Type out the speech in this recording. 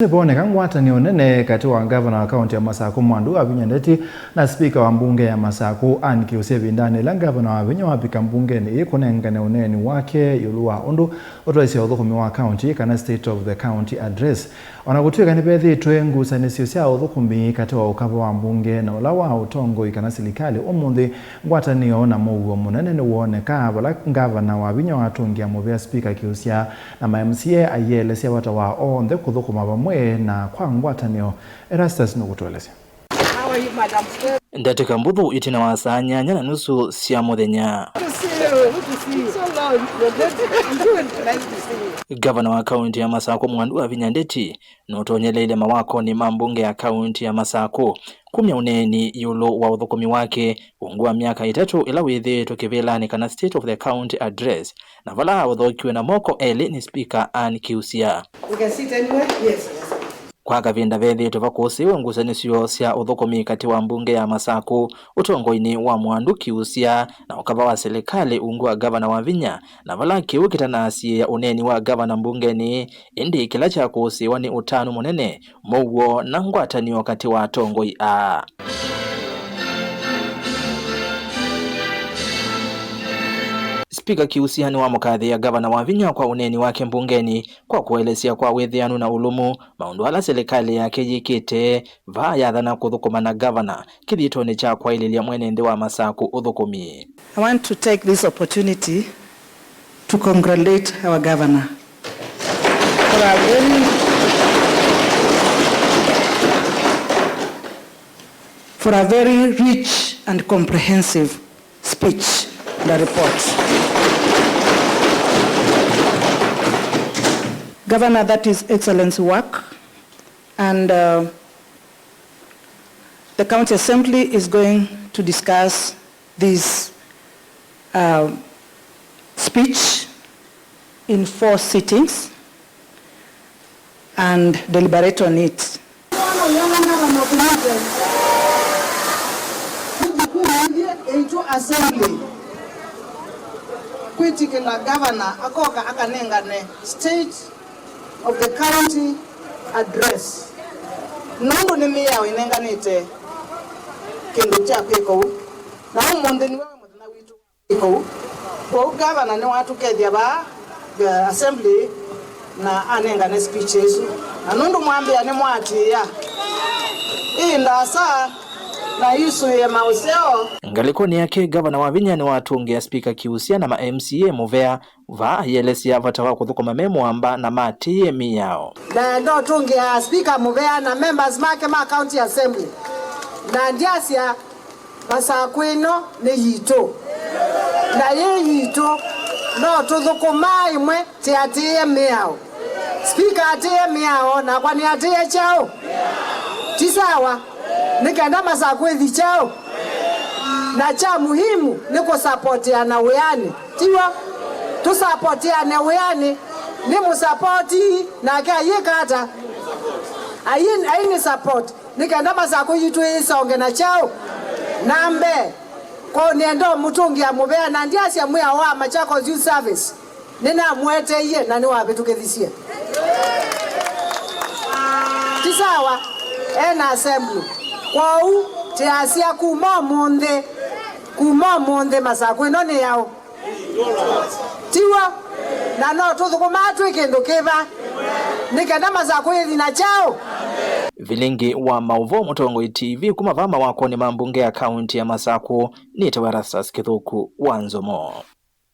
Boneka ngwatanio nene kati wa gavana wa kaunti ya Masako Mwandu Wavinya Ndeti na speaker wa mbunge ya Masako Ann Kiusevy ndani la gavana Wavinya wapika mbunge ni kunengane uneni wake yuluwa undu otwaisia uthukumi wa county kana state of the county address onagutwika ni bethi twengusanisio cia uthukumi kati wa ukava wa mbunge na ula wa utongo kana serikali umuthi ngwatanio na muguo munene ni woneka bala gavana Wavinya watungia muvia speaker Kiusya na MCA ayelesia wata wa onthe kuthukuma bamwe na kwa ngwatanio Erastus nugutweleza. How are you, Madam Speaker? Ndatika mbuthu itina wasanya nyana nusu cia muthenya. Gavana wa kaunti ya Masako Mwandu Wavinya Ndeti notonyeleile mawako ni mambunge ya kaunti ya Masako kumya uneni yulo wa uthukumi wake ungua miaka 3 ila withiitwe kivilani kana state of the county address na vala uthokiwe na moko eli ni speaker Ann Kiusya. We can sit anywhere? Yes. Kwa kavinda vethiitwe vakusiwe ngusanisio cia uthukumi kati wa mbunge ya Masako utongoini wa Mwandu Kiusya na ukava wa serikali ungua gavana Wavinya na vala kiu kitanasi ya uneni wa gavana mbungeni indi kila cha kusiwa ni utanu munene muguo na ngwatanio kati wa tongoi a Speaker Kiusya ni wa mukathi ya gavana Wavinya kwa uneni wake mbungeni kwa kuelesia kwa withianu na ulumu maundu ala serikali yake yikite va yathana kuthukuma na gavana kithitoni cha kwa ililia mwenende wa Masako uthukumi. I want to take this opportunity to congratulate our governor for a very rich and comprehensive speech and report. Governor, that is excellent work, and the county assembly is going to discuss this speech in 4 sittings and deliberate on it. Assembly kwitikila governor akoka akanengane state of the county address nundu ni miya inenganite kindu cha kwiko na umunde ni wewe muthina witu kwiko kwa governor ni watu kethia ba assembly na anengane speeches na nundu mwambia ni mwatia indasa na yusu ya mauseo ngalikoni yake gavana Wavinya ni watungia speaker Kiusya na MCA muvea va yelesia vata wa kuthukuma memo amba na matie miyao na ndo tungia speaker muvea na members make ma county assembly na ndiasia Masako ino ni yito na ye yito no tuthukuma imwe ti atie miyao speaker atie miyao na kwani atie chao tisawa nikenda Masako ithi chao na cha muhimu ni kusapotiana weani tiwa tusapotiane weani ni musapoti na kia yikata aini support nikenda Masako yitu isonge na chao nambe kwa niendo mutungia mubea na ndiasia muya wa Machakos Youth Service nina mwete iye na ni wabe tukethisia tisawa ena assembly kwa u tiasia kuma monde Masako ino ni yao tiwa na no tuthukuma kindu kiva nikenda Masako ithi na chao vilingi wa mauvo Mutongoi TV kumavama wako ni mambunge ya kaunti ya Masako ni Erastus Kithuku wanzomo.